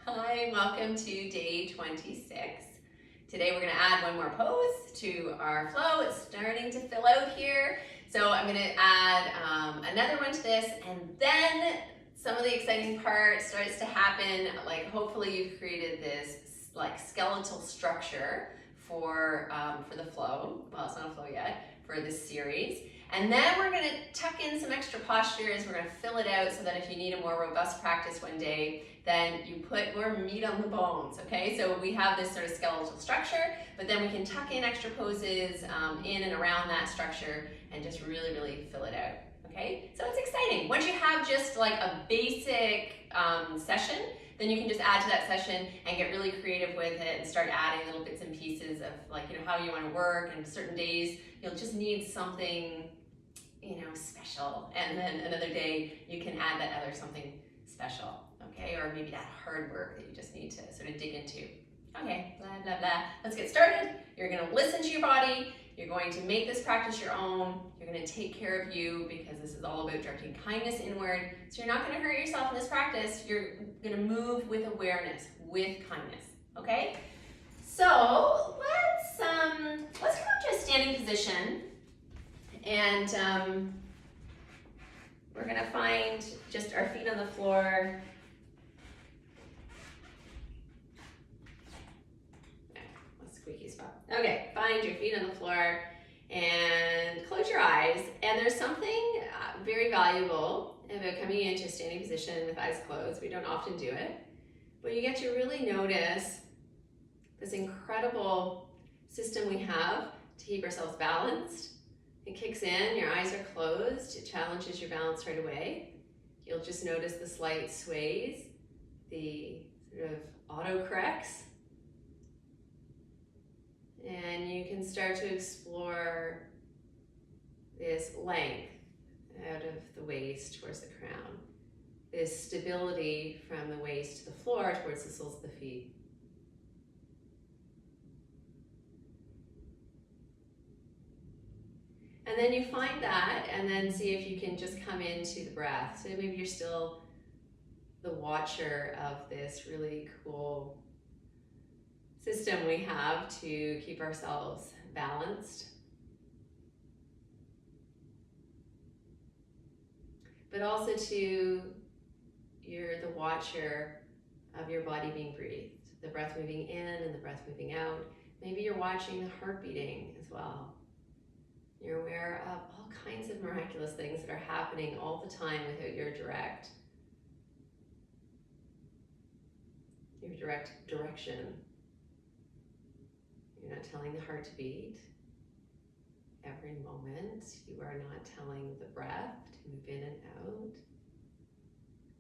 Hi, welcome to day 26. Today we're going to add one more pose to our flow. It's starting to fill out here. So I'm going to add another one to this, and then some of the exciting part starts to happen. Like hopefully you've created this like skeletal structure for the flow. Well, it's not a flow yet, for this series. And then we're going to tuck in some extra postures. We're going to fill it out so that if you need a more robust practice one day, then you put more meat on the bones, okay? So we have this sort of skeletal structure, but then we can tuck in extra poses in and around that structure and just really, really fill it out, okay? So it's exciting. Once you have just like a basic session, then you can just add to that session and get really creative with it and start adding little bits and pieces of like, how you want to work, and certain days you'll just need something, special, and then another day you can add that other something special, okay? Or maybe that hard work that you just need to sort of dig into. Okay, blah, blah, blah. Let's get started. You're gonna listen to your body. You're going to make this practice your own. You're gonna take care of you because this is all about directing kindness inward. So you're not gonna hurt yourself in this practice. You're gonna move with awareness, with kindness, okay? So let's come up to a standing position, and we're gonna find just our feet on the floor. Squeaky spot. Okay, find your feet on the floor and close your eyes. And there's something very valuable about coming into a standing position with eyes closed. We don't often do it, but you get to really notice this incredible system we have to keep ourselves balanced. It kicks in, your eyes are closed, it challenges your balance right away. You'll just notice the slight sways, the sort of auto-corrects. And you can start to explore this length out of the waist towards the crown, this stability from the waist to the floor towards the soles of the feet. And then you find that, and then see if you can just come into the breath. So maybe you're still the watcher of this really cool system we have to keep ourselves balanced. But also you're the watcher of your body being breathed, the breath moving in and the breath moving out. Maybe you're watching the heart beating as well. You're aware of all kinds of miraculous things that are happening all the time without your direct direction. You're not telling the heart to beat. Every moment, you are not telling the breath to move in and out.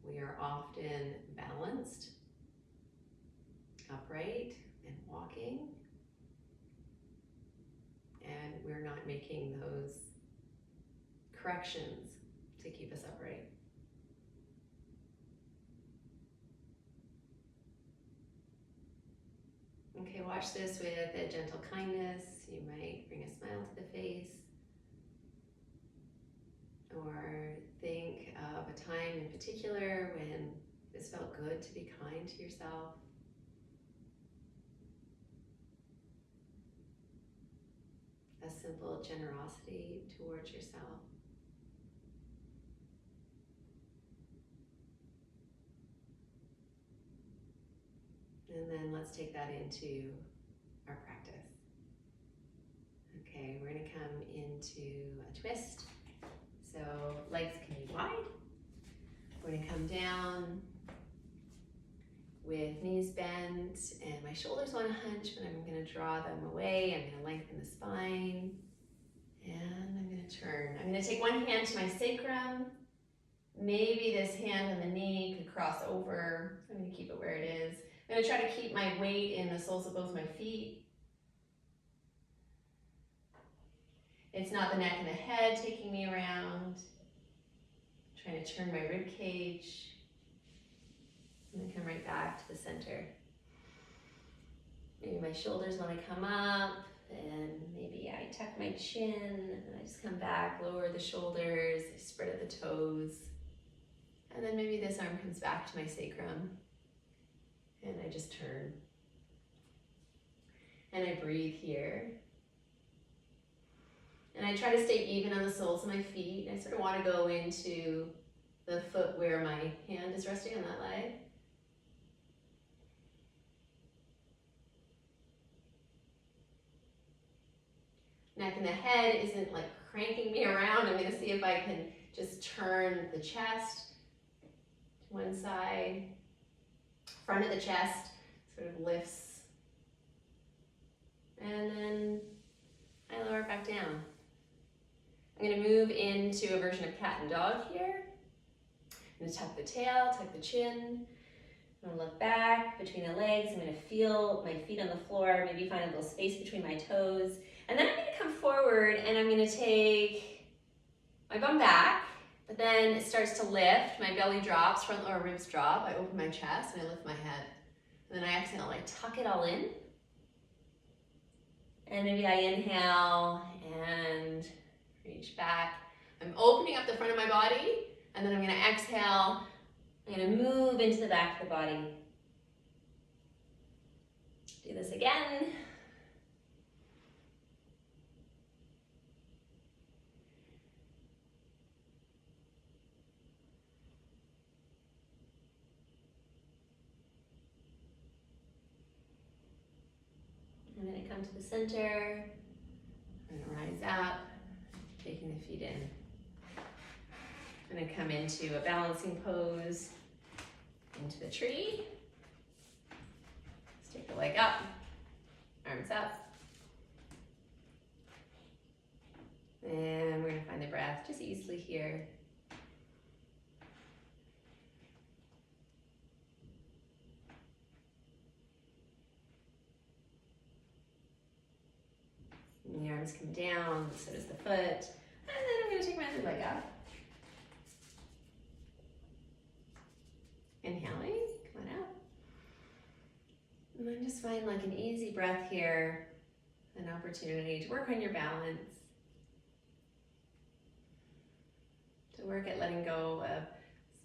We are often balanced, upright, and walking. And we're not making those corrections to keep us upright. Okay, watch this with a gentle kindness. You might bring a smile to the face, or think of a time in particular when this felt good to be kind to yourself. A simple generosity towards yourself. And then let's take that into our practice. Okay, we're going to come into a twist. So legs can be wide. We're going to come down with knees bent, and my shoulders want to hunch, but I'm going to draw them away. I'm going to lengthen the spine, and I'm going to turn. I'm going to take one hand to my sacrum. Maybe this hand on the knee could cross over. I'm going to keep it where it is. I'm going to try to keep my weight in the soles of both my feet. It's not the neck and the head taking me around. I'm trying to turn my rib cage. I'm going to come right back to the center. Maybe my shoulders want to come up, and maybe I tuck my chin, and I just come back, lower the shoulders, I spread out the toes. And then maybe this arm comes back to my sacrum. And I just turn. And I breathe here. And I try to stay even on the soles of my feet. I sort of want to go into the foot where my hand is resting on that leg. Neck and the head isn't like cranking me around. I'm going to see if I can just turn the chest to one side. Front of the chest sort of lifts. And then I lower it back down. I'm going to move into a version of cat and dog here. I'm going to tuck the tail, tuck the chin. I'm going to look back between the legs. I'm going to feel my feet on the floor, maybe find a little space between my toes. And then I'm going to come forward and I'm going to take my bum back, but then it starts to lift. My belly drops, front lower ribs drop. I open my chest and I lift my head. And then I exhale, I tuck it all in. And maybe I inhale and reach back. I'm opening up the front of my body, and then I'm going to exhale. I'm going to move into the back of the body. Do this again. I'm going to come to the center. I'm going to rise up, taking the feet in. I'm going to come into a balancing pose, into the tree. Let's take the leg up, arms up. And we're going to find the breath just easily here. And the arms come down, so does the foot. And then I'm going to take my other leg up. Inhaling, come on out. And then just find like an easy breath here, an opportunity to work on your balance, to work at letting go of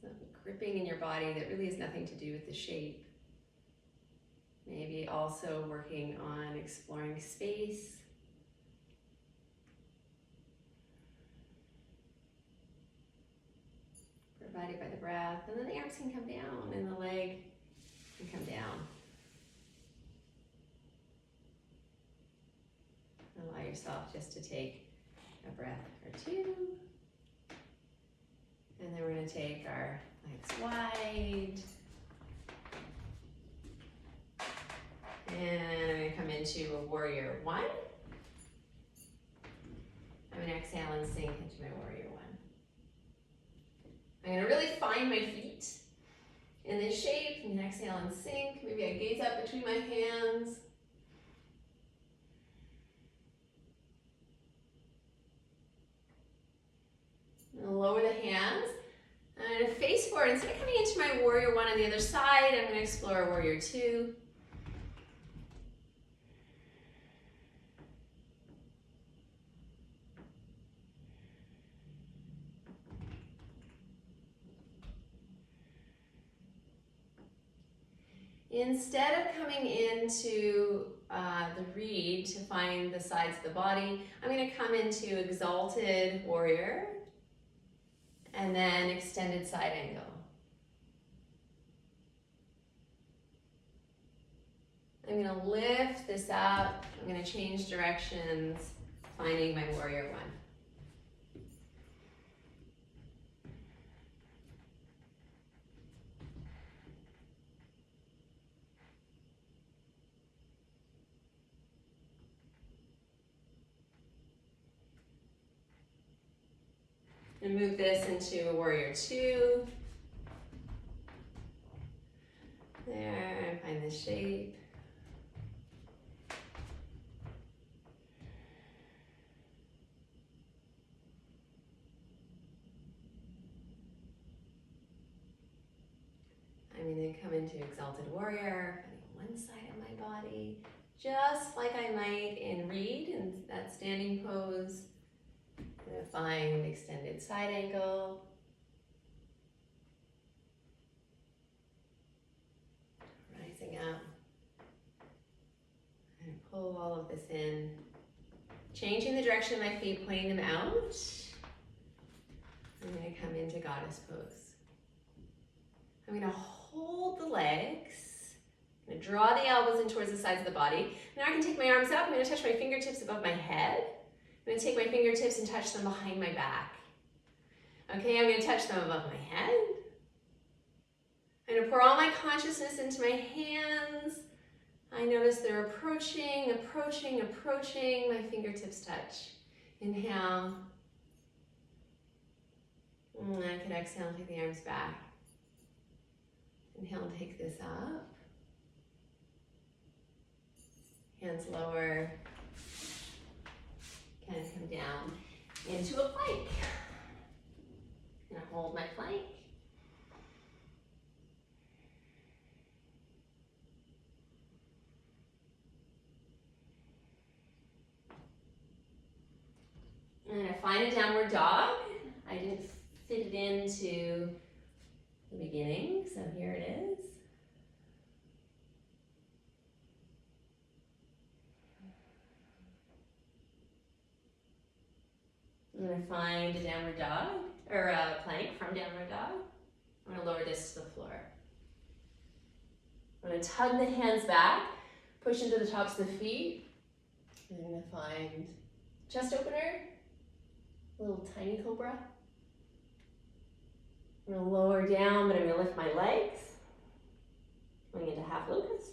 some gripping in your body that really has nothing to do with the shape. Maybe also working on exploring space. Provided by the breath, and then the arms can come down and the leg can come down. Allow yourself just to take a breath or two. And then we're going to take our legs wide. And I'm going to come into a warrior one. I'm going to exhale and sink into my warrior one. I'm going to really find my feet in this shape. I'm going to exhale and sink. Maybe I gaze up between my hands. I'm going to lower the hands. I'm going to face forward. Instead of coming into my warrior one on the other side, I'm going to explore warrior two. Instead of coming into the reed to find the sides of the body, I'm going to come into exalted warrior and then extended side angle. I'm going to lift this up. I'm going to change directions, finding my warrior one. And move this into a warrior two. There, and find the shape. I'm going to come into exalted warrior, finding one side of my body, just like I might in reed in that standing pose. I'm going to find extended side angle. Rising all of this in. Changing the direction of my feet, pointing them out. I'm going to come into goddess pose. I'm going to hold the legs. I'm going to draw the elbows in towards the sides of the body. Now I can take my arms up. I'm going to touch my fingertips above my head. I'm going to take my fingertips and touch them behind my back. Okay, I'm going to touch them above my head. I'm going to pour all my consciousness into my hands. I notice they're approaching, approaching, approaching. My fingertips touch. Inhale. And I can exhale and take the arms back. Inhale and take this up. Hands lower. Kind of come down into a plank. I'm going to hold my plank. I'm going to find a downward dog. I didn't fit it into the beginning, so here it is. I'm going to find a downward dog, or a plank from downward dog. I'm going to lower this to the floor. I'm going to tug the hands back, push into the tops of the feet. I'm going to find chest opener, a little tiny cobra. I'm going to lower down, but I'm going to lift my legs. Going into half locust.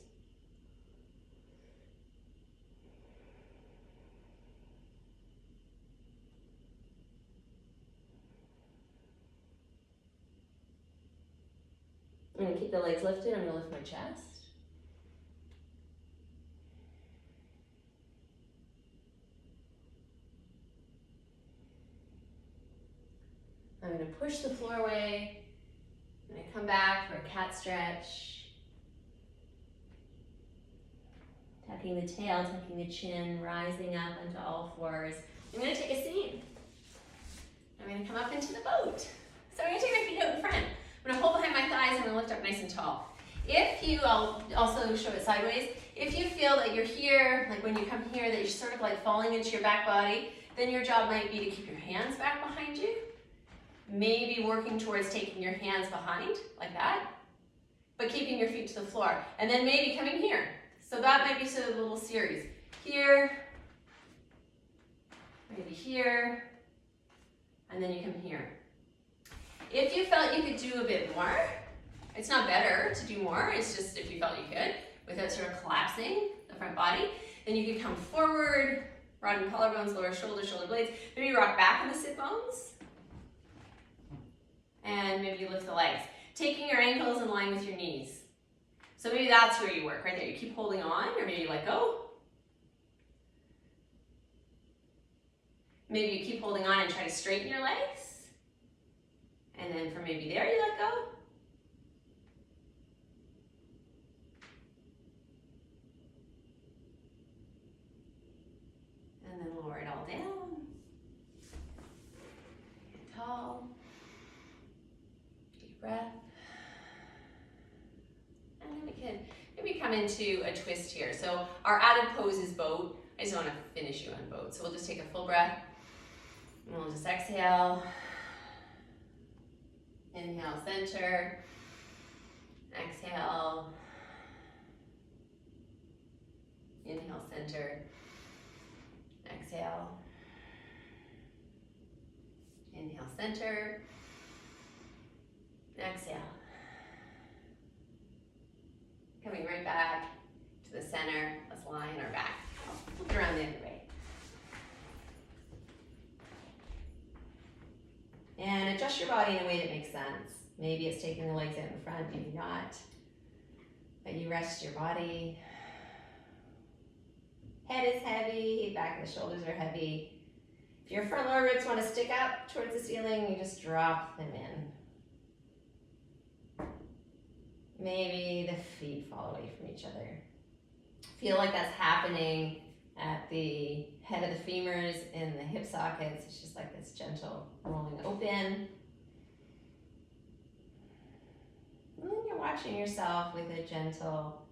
I'm going to keep the legs lifted. I'm going to lift my chest. I'm going to push the floor away. I'm going to come back for a cat stretch. Tucking the tail, tucking the chin, rising up onto all fours. I'm going to take a seat. I'm going to come up into the boat. So I'm going to take my feet out in front. I'm going to hold behind my thighs. I'm going to lift up nice and tall. If you, I'll also show it sideways. If you feel that you're here, like when you come here, that you're sort of like falling into your back body, then your job might be to keep your hands back behind you. Maybe working towards taking your hands behind, like that, but keeping your feet to the floor. And then maybe coming here. So that might be sort of a little series. Here, maybe here, and then you come here. If you felt you could do a bit more, it's not better to do more, it's just if you felt you could, without sort of collapsing the front body, then you could come forward, broaden collarbones, lower shoulders, shoulder blades, maybe rock back on the sit bones, and maybe you lift the legs. Taking your ankles in line with your knees. So maybe that's where you work, right there. You keep holding on, or maybe you let go. Maybe you keep holding on and try to straighten your legs. And then from maybe there you let go. And then lower it all down. Get tall. Deep breath. And then we can maybe come into a twist here. So our added pose is boat. I just want to finish you on boat. So we'll just take a full breath. And we'll just exhale. Inhale, center. Exhale. Inhale, center. Exhale. Inhale, center. Exhale. Coming right back to the center. Let's lie on our back. I'll flip it around the other way. And adjust your body in a way that makes sense. Maybe it's taking the legs out in front, maybe not. But you rest your body. Head is heavy, back of the shoulders are heavy. If your front lower ribs want to stick up towards the ceiling, you just drop them in. Maybe the feet fall away from each other. Feel like that's happening at the head of the femurs and the hip sockets. It's just like this gentle rolling open. And then you're watching yourself with a gentle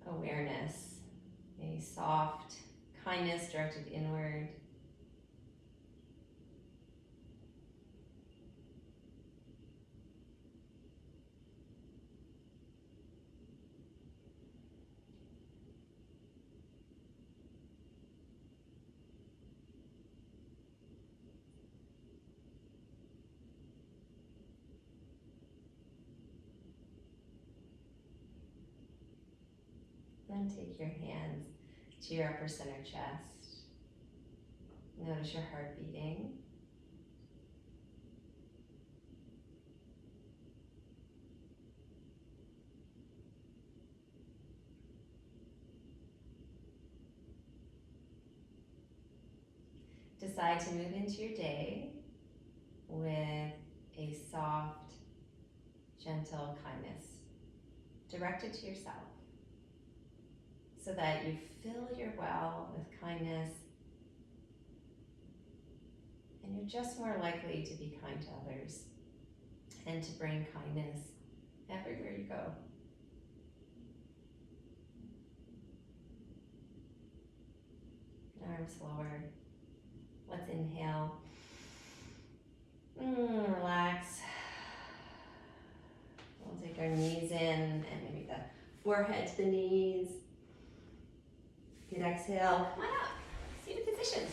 awareness A soft kindness directed inward. Then take your hands to your upper center chest. Notice your heart beating. Decide to move into your day with a soft, gentle kindness directed to yourself so that you fill your well with kindness and you're just more likely to be kind to others and to bring kindness everywhere you go. Arms lower. Let's inhale. Relax. We'll take our knees in and maybe the forehead to the knees. Good exhale. Come on up. Seated position.